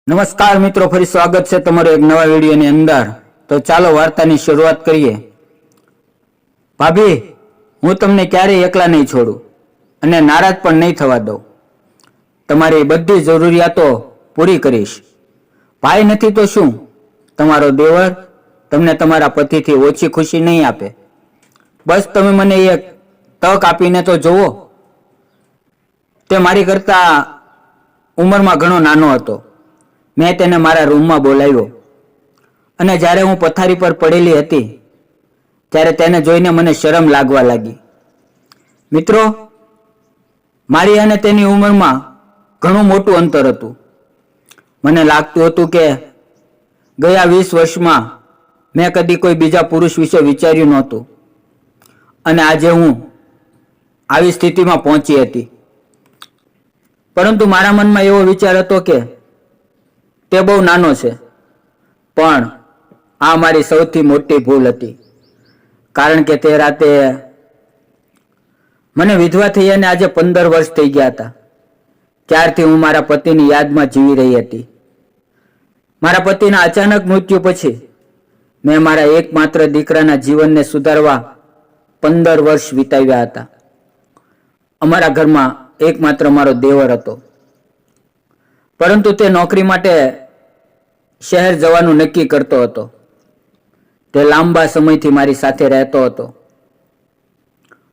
નમસ્કાર મિત્રો, ફરી સ્વાગત છે તમારો એક નવા વિડીયોની અંદર। તો ચાલો વાર્તાની શરૂઆત કરીએ। ભાભી, હું તમને ક્યારેય એકલા નહીં છોડું અને નારાજ પણ નહીં થવા દઉં। તમારી બધી જરૂરિયાતો પૂરી કરીશ। ભાઈ નથી તો શું, તમારો દેવર તમને તમારા પતિથી ઓછી ખુશી નહીં આપે। બસ તમે મને એક તક આપીને તો જુઓ। તે મારી કરતા ઉંમરમાં ઘણો નાનો હતો। મેં તેને મારા રૂમમાં બોલાવ્યો અને જ્યારે હું પથારી પર પડેલી હતી ત્યારે તેને જોઈને મને શરમ લાગવા લાગી। મિત્રો, મારી અને તેની ઉંમરમાં ઘણું મોટું અંતર હતું। મને લાગતું હતું કે ગયા 20 વર્ષમાં મેં કદી કોઈ બીજા પુરુષ વિશે વિચાર્યું નહોતું અને આજે હું આવી સ્થિતિમાં પહોંચી હતી। પરંતુ મારા મનમાં એવો વિચાર હતો કે તે બહુ નાનો છે, પણ આ મારી સૌથી મોટી ભૂલ હતી। કારણ કે તે રાતે મને વિધવા થઈ અને આજે 15 વર્ષ થઈ ગયા હતા ત્યારથી હું મારા પતિની યાદમાં જીવી રહી હતી। મારા પતિના અચાનક મૃત્યુ પછી મેં મારા એકમાત્ર દીકરાના જીવનને સુધારવા 15 વર્ષ વિતાવ્યા હતા। અમારા ઘરમાં એકમાત્ર મારો દેવર હતો, પરંતુ તે નોકરી માટે શહેર જવાનું નક્કી કરતો હતો। તે લાંબા સમયથી મારી સાથે રહેતો હતો।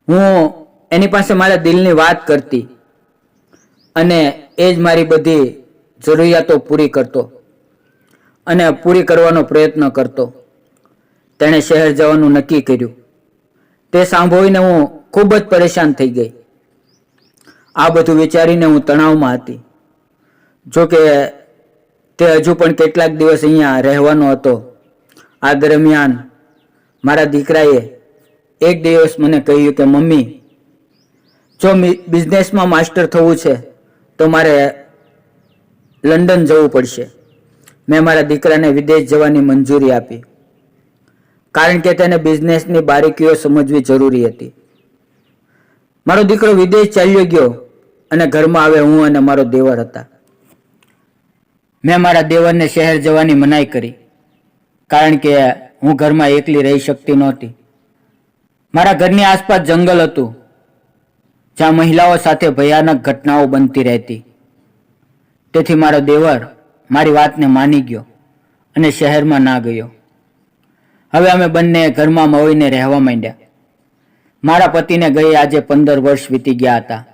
હું એની પાસે મારા દિલની વાત કરતી અને એ જ મારી બધી જરૂરિયાતો પૂરી કરતો અને પૂરી કરવાનો પ્રયત્ન કરતો। તેણે શહેર જવાનું નક્કી કર્યું। તે સાંભળીને હું ખૂબ જ પરેશાન થઈ ગઈ। આ બધું વિચારીને હું તણાવમાં હતી। જોકે તે હજુ પણ કેટલાક દિવસ અહીંયા રહેવાનો હતો। આ દરમિયાન મારા દીકરાએ એક દિવસ મને કહ્યું કે મમ્મી, જો બિઝનેસમાં માસ્ટર થવું છે તો મારે લંડન જવું પડશે। મેં મારા દીકરાને વિદેશ જવાની મંજૂરી આપી, કારણ કે તેને બિઝનેસની બારીકીઓ સમજવી જરૂરી હતી। મારો દીકરો વિદેશ ચાલ્યો ગયો અને ઘરમાં હવે હું અને મારો દેવર હતા। મેં મારા દેવરને શહેર જવાની મનાઈ કરી, કારણ કે હું ઘરમાં એકલી રહી શકતી નહોતી। મારા ઘરની આસપાસ જંગલ હતું, જ્યાં મહિલાઓ સાથે ભયાનક ઘટનાઓ બનતી રહેતી। તેથી મારો દેવર મારી વાતને માની ગયો અને શહેરમાં ના ગયો। હવે અમે બંને ઘરમાં મળીને રહેવા માંડ્યા। મારા પતિને ગયે આજે 15 વર્ષ વીતી ગયા હતા।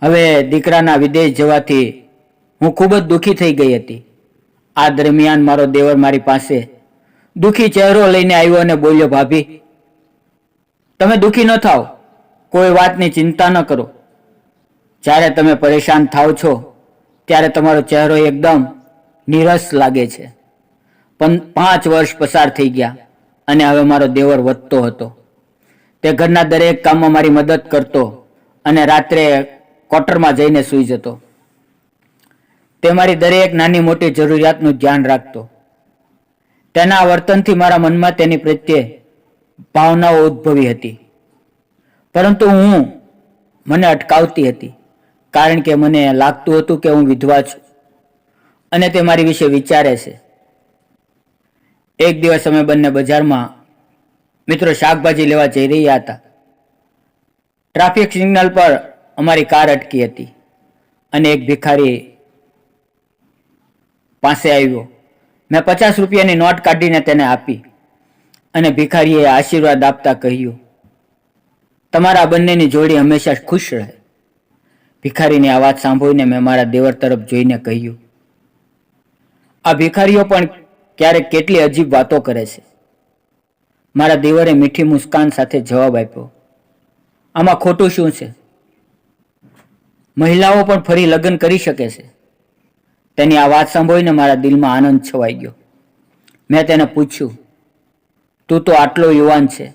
હવે દીકરાના વિદેશ જવાથી હું ખૂબ જ દુઃખી થઈ ગઈ હતી। આ દરમિયાન મારો દેવર મારી પાસે દુઃખી ચહેરો લઈને આવ્યો અને બોલ્યો, ભાભી, તમે દુઃખી ન થાઓ, કોઈ વાતની ચિંતા ન કરો। જ્યારે તમે પરેશાન થાવ છો ત્યારે તમારો ચહેરો એકદમ નીરસ લાગે છે। પણ 5 વર્ષ પસાર થઈ ગયા અને હવે મારો દેવર વધતો હતો। તે ઘરના દરેક કામમાં મારી મદદ કરતો અને રાત્રે ક્વાર્ટરમાં જઈને સૂઈ જતો। તે મારી દરેક નાની મોટી જરૂરિયાતનું ધ્યાન રાખતો। તેના વર્તનથી મારા મનમાં તેની પ્રત્યે ભાવનાઓ ઉદ્ભવી હતી, પરંતુ મને અટકાવતી હતી, કારણ કે મને લાગતું હતું કે હું વિધવા છું અને તે મારી વિશે વિચારે છે। એક દિવસ અમે બંને બજારમાં મિત્રો શાકભાજી લેવા જઈ રહ્યા હતા। ટ્રાફિક સિગ્નલ પર અમારી કાર અટકી હતી અને એક ભિખારી પાસે આવ્યો। મેં 50 રૂપિયાની નોટ કાઢીને તેને આપી અને ભિખારીએ આશીર્વાદ આપતા કહ્યું, તમારા બંનેની જોડી હંમેશા ખુશ રહે। ભિખારીની આ વાત સાંભળીને મેં મારા દેવર તરફ જોઈને કહ્યું, આ ભિખારીઓ પણ ક્યારેક કેટલી અજીબ વાતો કરે છે। મારા દેવરે મીઠી મુસ્કાન સાથે જવાબ આપ્યો, આમાં ખોટું શું છે? મહિલાઓ પણ ફરી લગ્ન કરી શકે છે। તેની આ વાત સાંભળીને મારા દિલમાં આનંદ છવાઈ ગયો। મેં તેને પૂછ્યું, તું તો આટલો યુવાન છે,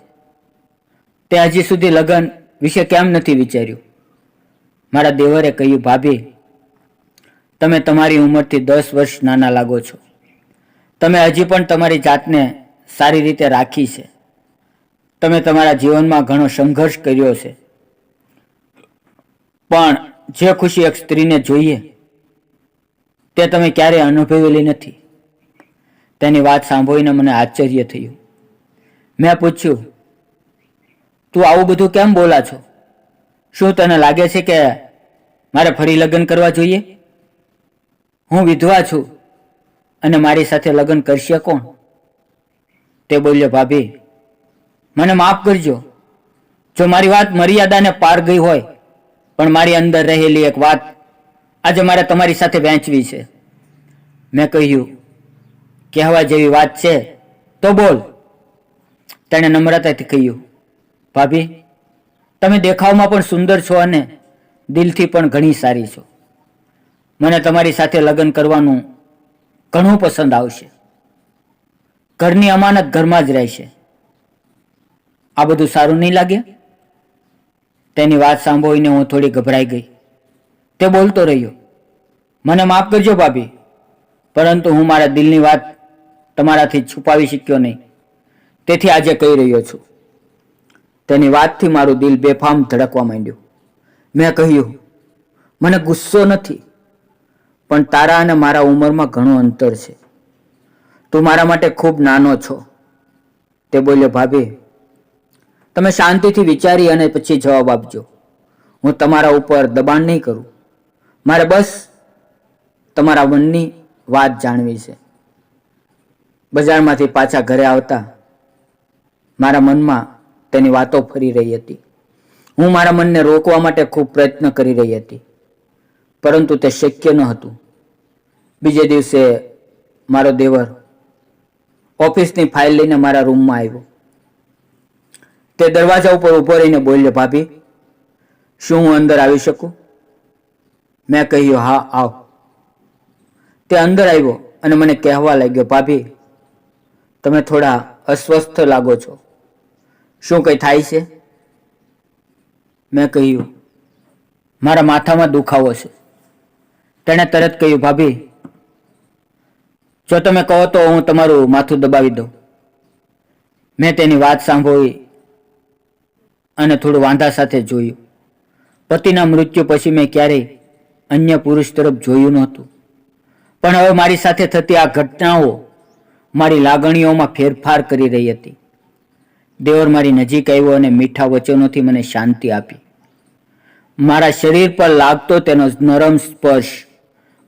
તે હજી સુધી લગ્ન વિશે કેમ નથી વિચાર્યું? મારા દેવરે કહ્યું, ભાભી, તમે તમારી ઉંમરથી 10 વર્ષ નાના લાગો છો। તમે હજી પણ તમારી જાતને સારી રીતે રાખી છે। તમે તમારા જીવનમાં ઘણો સંઘર્ષ કર્યો છે, પણ જે ખુશી એક સ્ત્રીને જોઈએ તે તમે ક્યારેય અનુભવેલી નથી. તેની વાત સાંભળીને મને આશ્ચર્ય થયું. મેં પૂછ્યું, તું આવું બધું કેમ બોલા છો? શું તને લાગે છે કે મારે ફરી લગ્ન કરવા જોઈએ? હું વિધવા છું અને મારી સાથે લગ્ન કરશે કોણ? તે બોલ્યો, ભાભી, મને માફ કરજો જો મારી વાત મર્યાદાને પાર ગઈ હોય, પણ મારી અંદર રહેલી એક વાત આજે મારે તમારી સાથે વહેંચવી છે. મેં કહ્યું, કહેવા જેવી વાત છે તો બોલ. તેણે નમ્રતાથી કહ્યું, ભાભી, તમે દેખાવમાં પણ સુંદર છો અને દિલથી પણ ઘણી સારી છો. મને તમારી સાથે લગ્ન કરવાનું ઘણું પસંદ આવશે. ઘરની અમાનત ઘરમાં જ રહેશે. આ બધું સારું નહીં લાગે? તેની વાત સાંભળીને હું થોડી ગભરાઈ ગઈ. તે બોલતો રહ્યો, મને માફ કરજો ભાભી, પરંતુ હું મારા દિલની વાત તમારાથી છુપાવી શક્યો નહીં, તેથી આજે કહી રહ્યો છું. તેની વાતથી મારું દિલ બેફામ ધડકવા માંડ્યું. મેં કહ્યું, મને ગુસ્સો નથી, પણ તારા અને મારા ઉંમરમાં ઘણું અંતર છે. તું મારા માટે ખૂબ નાનો છો. તે બોલ્યો, ભાભી, તમે શાંતિથી વિચારી અને પછી જવાબ આપજો. હું તમારા ઉપર દબાણ નહીં કરું. મારે બસ તમારા મનની વાત જાણવી છે. બજારમાંથી પાછા ઘરે આવતા મારા મનમાં તેની વાતો ફરી રહી હતી. હું મારા મનને રોકવા માટે ખૂબ પ્રયત્ન કરી રહી હતી, પરંતુ તે શક્ય ન હતું. બીજે દિવસે મારો દેવર ઓફિસની ફાઇલ લઈને મારા રૂમમાં આવ્યો. તે દરવાજા ઉપર ઊભો રહીને બોલ્યો, ભાભી, શું હું અંદર આવી શકું? મેં કહ્યું, હા, આવ. તે અંદર આવ્યો અને મને કહેવા લાગ્યો, ભાભી, તમે થોડા અસ્વસ્થ લાગો છો. શું કંઈ થાય છે? મેં કહ્યું, મારા માથામાં દુખાવો છે. તેણે તરત કહ્યું, ભાભી, જો તમે કહો તો હું તમારું માથું દબાવી દઉં. મેં તેની વાત સાંભળી અને થોડું વાંધા સાથે જોયું. પતિના મૃત્યુ પછી મેં ક્યારેય અન્ય પુરુષ તરફ જોયું નહોતું, પણ હવે મારી સાથે થતી આ ઘટનાઓ મારી લાગણીઓમાં ફેરફાર કરી રહી હતી. દેવર મારી નજીક આવ્યો અને મીઠા વચનોથી મને શાંતિ આપી. મારા શરીર પર લાગતો તેનો નરમ સ્પર્શ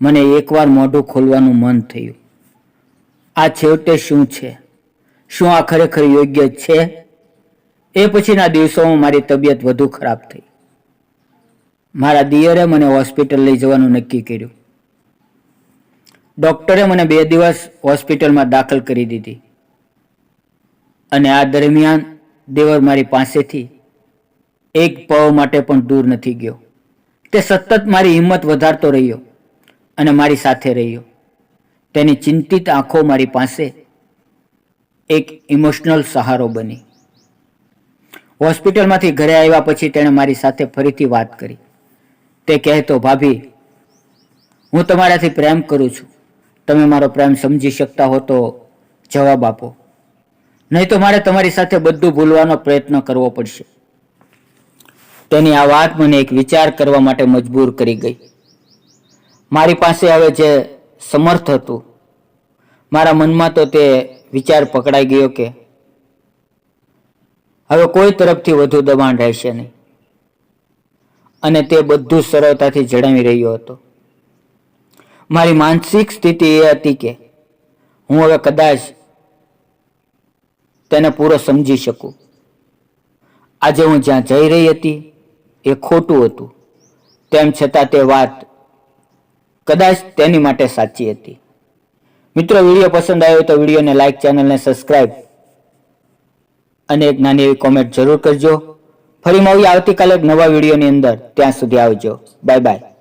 મને એકવાર મોઢું ખોલવાનું મન થયું. આ છેવટે શું છે? શું આ ખરેખર યોગ્ય છે? એ પછીના દિવસોમાં મારી તબિયત વધુ ખરાબ થઈ. મારા દિયરે મને હોસ્પિટલ લઈ જવાનું નક્કી કર્યું. ડોક્ટરે મને 2 દિવસ હોસ્પિટલમાં દાખલ કરી દીધી અને આ દરમિયાન દેવર મારી પાસેથી એક પળ માટે પણ દૂર નથી ગયો. તે સતત મારી હિંમત વધારતો રહ્યો અને મારી સાથે રહ્યો. તેની ચિંતિત આંખો મારી પાસે એક ઇમોશનલ સહારો બની. હોસ્પિટલમાંથી ઘરે આવ્યા પછી તેણે મારી સાથે ફરીથી વાત કરી. તે કહેતો, ભાભી, હું તમારાથી પ્રેમ કરું છું. તમે મારો પ્રેમ સમજી શકતા હો તો જવાબ આપો, નહીં તો મારે તમારી સાથે બધું ભૂલવાનો પ્રયત્ન કરવો પડશે. તેની આ વાત મને એક વિચાર કરવા માટે મજબૂર કરી ગઈ. મારી પાસે હવે જે સમર્થ હતું, મારા મનમાં તો તે વિચાર પકડાઈ ગયો કે હવે કોઈ તરફથી વધુ દબાણ રહેશે નહીં, અને તે બધું સરળતાથી જણાવી રહ્યો હતો. મારી માનસિક સ્થિતિ એ હતી કે હું હવે કદાચ તેને પૂરો સમજી શકું. આજે હું જ્યાં જઈ રહી હતી એ ખોટું હતું, તેમ છતાં તે વાત કદાચ તેની માટે સાચી હતી. મિત્રો, વિડીયો પસંદ આવ્યો તો વિડીયોને લાઈક, ચેનલને સબસ્ક્રાઈબ અને એક નાની એવી કોમેન્ટ જરૂર કરજો. ફરી મળીએ આવતીકાલે એક નવા વિડીયોની અંદર. ત્યાં સુધી આવજો. Bye bye.